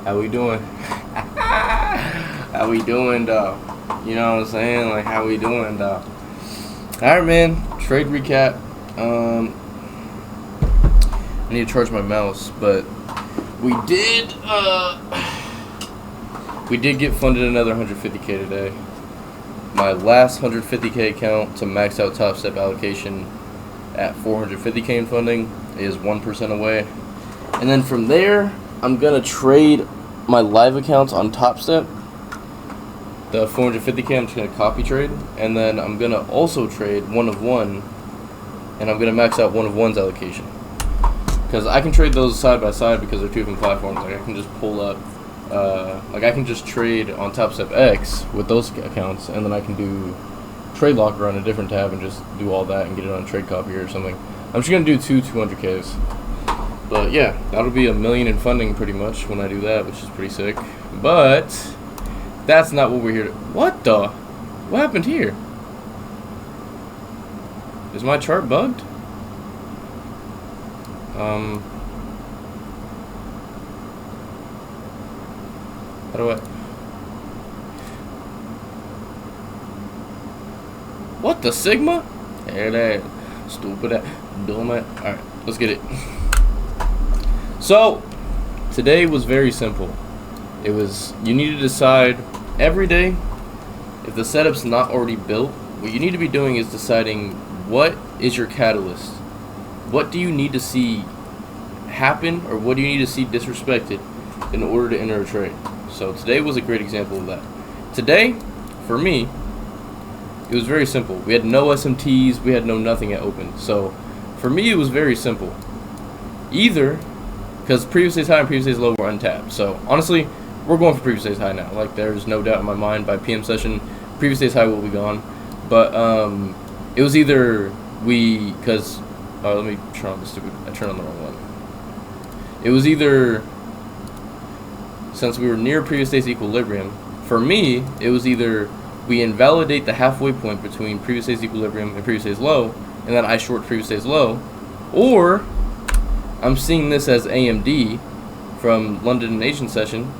How we doing? How we doing, though? You know what I'm saying? Like, how we doing, though? Alright, man. Trade recap. I need to charge my mouse, but we did get funded another 150K today. My last 150K account to max out Top Step allocation at 450K in funding is 1% away. And then from there, I'm going to trade my live accounts on Top Step. The 450K, I'm just going to copy trade. And then I'm going to also trade one of one. And I'm going to max out one of one's allocation. Because I can trade those side by side because they're two different platforms. Like, I can just pull up. I can just trade on Top Step X with those accounts. And then I can do Trade Locker on a different tab and just do all that and get it on Trade Copier or something. I'm just going to do two 200Ks. But yeah, that'll be $1 million in funding pretty much when I do that, which is pretty sick. But that's not what we're here to. What the? What happened here? Is my chart bugged? How do I? What the Sigma? There that stupid dumb. Alright, let's get it. So, today was very simple. It was, you need to decide every day, if the setup's not already built, what you need to be doing is deciding what is your catalyst. What do you need to see happen, or what do you need to see disrespected in order to enter a trade? So today was a great example of that. Today, for me, it was very simple. We had no SMTs, we had no nothing at open. So, for me, it was very simple. Either because previous day's high and previous day's low were untapped. So honestly, we're going for previous day's high now. Like, there's no doubt in my mind by PM session, previous day's high will be gone. But it was either because let me turn on the stupid. I turned on the wrong one. It was either, since we were near previous day's equilibrium. For me, it was either we invalidate the halfway point between previous day's equilibrium and previous day's low, and then I short previous day's low, or I'm seeing this as AMD from London and Asian session,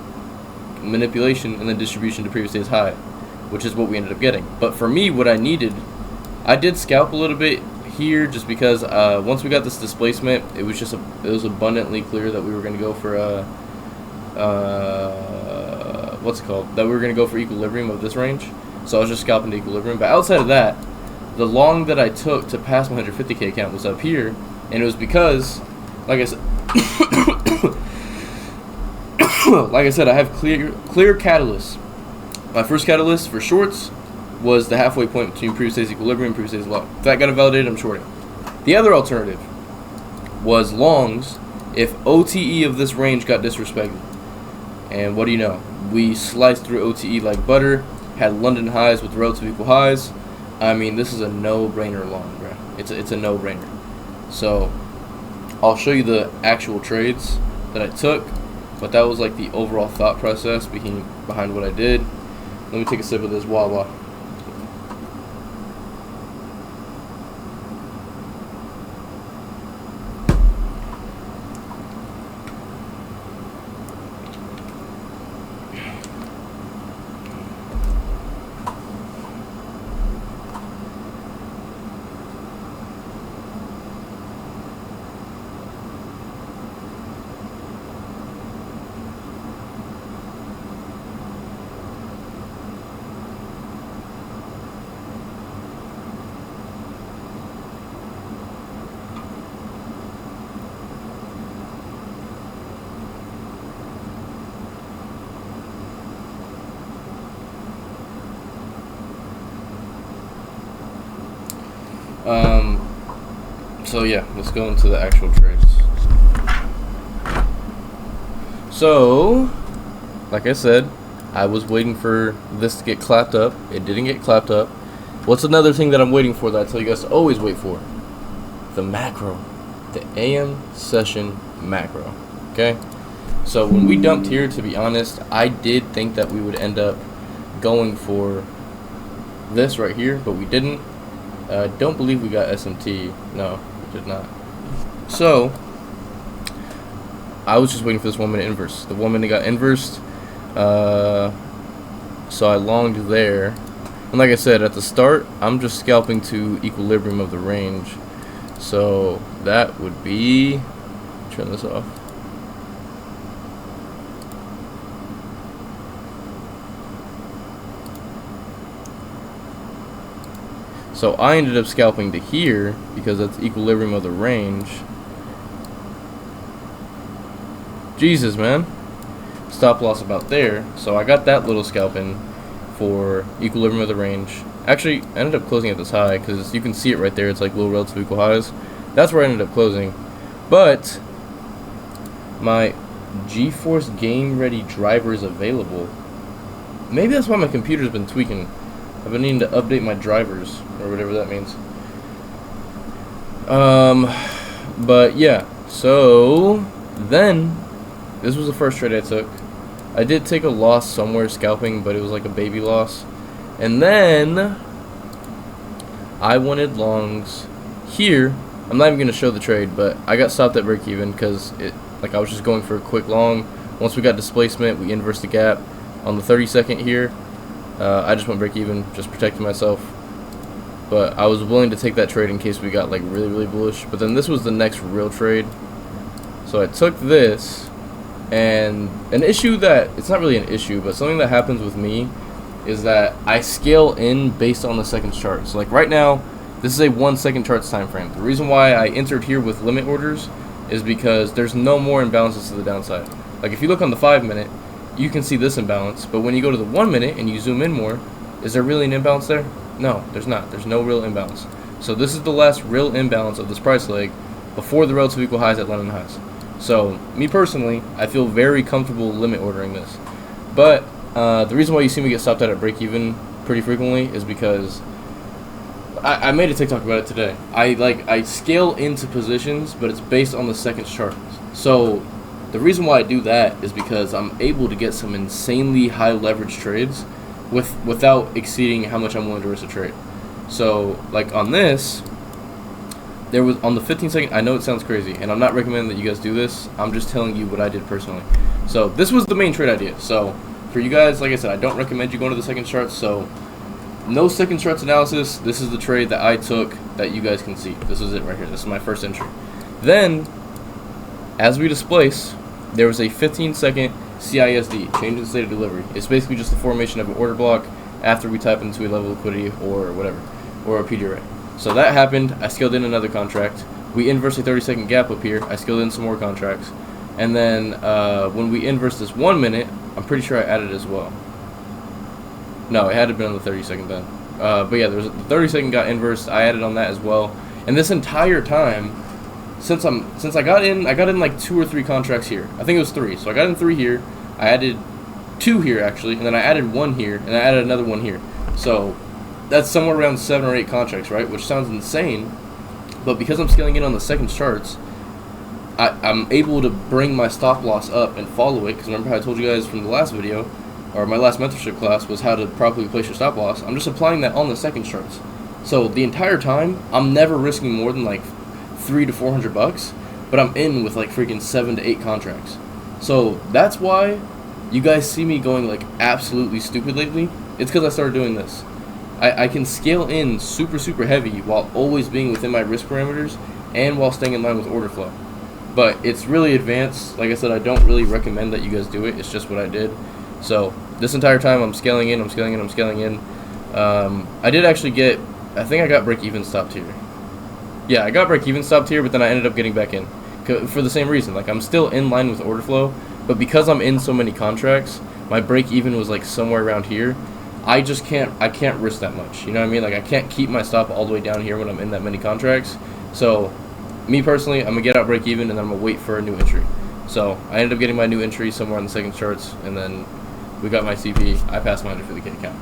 manipulation, and then distribution to previous day's high, which is what we ended up getting. But for me, what I needed, I did scalp a little bit here just because once we got this displacement, it was abundantly clear that we were going to go for what's it called? That we were going to go for equilibrium of this range. So I was just scalping the equilibrium. But outside of that, the long that I took to pass my 150K account was up here, and it was because, like I said, I have clear catalysts. My first catalyst for shorts was the halfway point between previous day's equilibrium and previous day's low. If that got invalidated, I'm shorting. The other alternative was longs if OTE of this range got disrespected. And what do you know? We sliced through OTE like butter, had London highs with relative equal highs. I mean, this is a no-brainer long, bro. It's a no-brainer. So I'll show you the actual trades that I took, but that was like the overall thought process behind what I did. Let me take a sip of this Wawa. So yeah, let's go into the actual trades. So, like I said, I was waiting for this to get clapped up. It didn't get clapped up. What's another thing that I'm waiting for that I tell you guys to always wait for? The macro. The AM session macro. Okay? So when we dumped here, to be honest, I did think that we would end up going for this right here, but we didn't. Don't believe we got SMT. No, we did not. So I was just waiting for this 1 minute inverse. The 1 minute got inversed, so I longed there. And like I said, at the start, I'm just scalping to equilibrium of the range. So that would be, turn this off. So I ended up scalping to here because that's equilibrium of the range. Jesus, man. Stop loss about there. So I got that little scalp in for equilibrium of the range. Actually, I ended up closing at this high because you can see it right there. It's like low relative equal highs. That's where I ended up closing. But my GeForce Game Ready driver is available. Maybe that's why my computer's been tweaking. I've been needing to update my drivers, or whatever that means. But yeah, so then this was the first trade I took. I did take a loss somewhere scalping, but it was like a baby loss. And then I wanted longs here. I'm not even going to show the trade, but I got stopped at break even because I was just going for a quick long. Once we got displacement, we inversed the gap on the 30-second here. I just went break even, just protecting myself. But I was willing to take that trade in case we got like really, really bullish. But then this was the next real trade. So I took this, and an issue that, it's not really an issue, but something that happens with me is that I scale in based on the seconds chart. So like right now, this is a 1 second charts time frame. The reason why I entered here with limit orders is because there's no more imbalances to the downside. Like if you look on the 5 minute, you can see this imbalance, but when you go to the 1 minute and you zoom in more, is there really an imbalance there? No, there's not. There's no real imbalance. So this is the last real imbalance of this price leg before the relative equal highs at London highs. So me personally, I feel very comfortable limit ordering this. But the reason why you see me get stopped out at break even pretty frequently is because I made a TikTok about it today. I scale into positions, but it's based on the seconds chart. So the reason why I do that is because I'm able to get some insanely high leverage trades without exceeding how much I'm willing to risk a trade. So like on this, there was on the 15-second, I know it sounds crazy, and I'm not recommending that you guys do this. I'm just telling you what I did personally. So this was the main trade idea. So for you guys, like I said, I don't recommend you going to the second charts. So no second charts analysis. This is the trade that I took that you guys can see. This is it right here. This is my first entry. Then, as we displace, there was a 15-second CISD, change in state of delivery. It's basically just the formation of an order block after we type into a level of liquidity or whatever, or a PD array. So that happened. I scaled in another contract. We inversed a 30-second gap up here. I scaled in some more contracts. And then when we inversed this 1 minute, I'm pretty sure I added as well. No, it had to have been on the 30-second then. But yeah, there was the 30-second got inversed. I added on that as well. And this entire time, since I got in like 2 or 3 contracts here. I think it was 3. So I got in 3 here. I added 2 here actually, and then I added 1 here, and I added another 1 here. So that's somewhere around 7 or 8 contracts, right? Which sounds insane, but because I'm scaling in on the seconds charts, I'm able to bring my stop loss up and follow it. Because remember how I told you guys from the last video, or my last mentorship class, was how to properly place your stop loss. I'm just applying that on the seconds charts. So the entire time, I'm never risking more than like $300 to $400, but I'm in with like freaking 7 to 8 contracts. So that's why you guys see me going like absolutely stupid lately. It's because I started doing this. I can scale in super heavy while always being within my risk parameters and while staying in line with order flow. But it's really advanced. Like I said, I don't really recommend that you guys do it. It's just what I did. So this entire time I'm scaling in, I'm scaling in, I'm scaling in. I did actually get, I think I got break even stopped here. Yeah, I got break even stopped here, but then I ended up getting back in for the same reason. Like I'm still in line with order flow, but because I'm in so many contracts, my break even was like somewhere around here. I can't risk that much. You know what I mean? Like I can't keep my stop all the way down here when I'm in that many contracts. So me personally, I'm gonna get out break even and then I'm gonna wait for a new entry. So I ended up getting my new entry somewhere on the second charts, and then we got my CP. I passed my 150K account.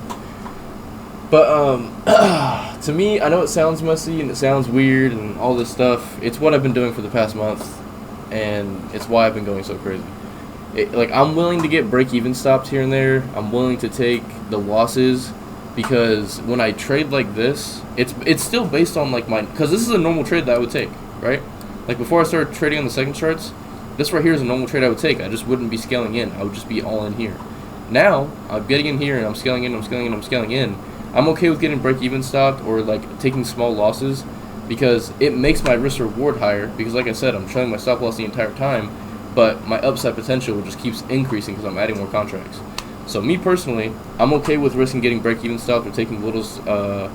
But to me, I know it sounds messy and it sounds weird and all this stuff. It's what I've been doing for the past month, and it's why I've been going so crazy. Like I'm willing to get break-even stops here and there. I'm willing to take the losses because when I trade like this, it's still based on like my, because this is a normal trade that I would take, right? Like before I started trading on the second charts, This right here is a normal trade I would take. I just wouldn't be scaling in. I would just be all in here. Now, I'm getting in here and I'm scaling in, I'm scaling in, I'm scaling in. I'm okay with getting break-even stopped or like taking small losses because it makes my risk reward higher because like I said, I'm trailing my stop loss the entire time, but my upside potential just keeps increasing because I'm adding more contracts. So me personally, I'm okay with risking getting break-even stopped or taking little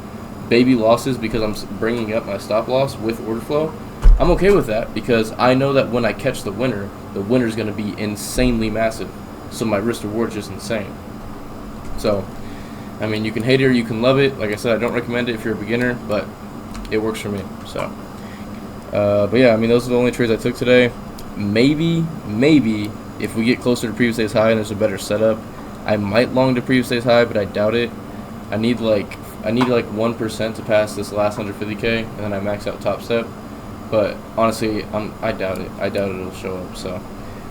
baby losses because I'm bringing up my stop loss with order flow. I'm okay with that because I know that when I catch the winner is going to be insanely massive. So my risk reward is just insane. So, I mean, you can hate it or you can love it. Like I said, I don't recommend it if you're a beginner, but it works for me. So, but yeah, I mean, those are the only trades I took today. Maybe if we get closer to previous day's high and there's a better setup, I might long to previous day's high, but I doubt it. I need like 1% to pass this last 150K, and then I max out Top Step. But honestly, I doubt it. I doubt it'll show up. So,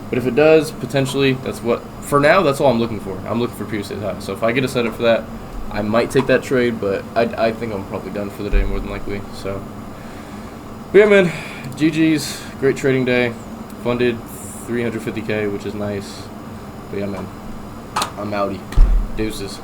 but if it does, potentially, for now, that's all I'm looking for. I'm looking for previous day's high. So if I get a setup for that, I might take that trade, but I think I'm probably done for the day more than likely. So, but yeah, man, GG's, great trading day. Funded 350K, which is nice. But yeah, man, I'm outie. Deuces.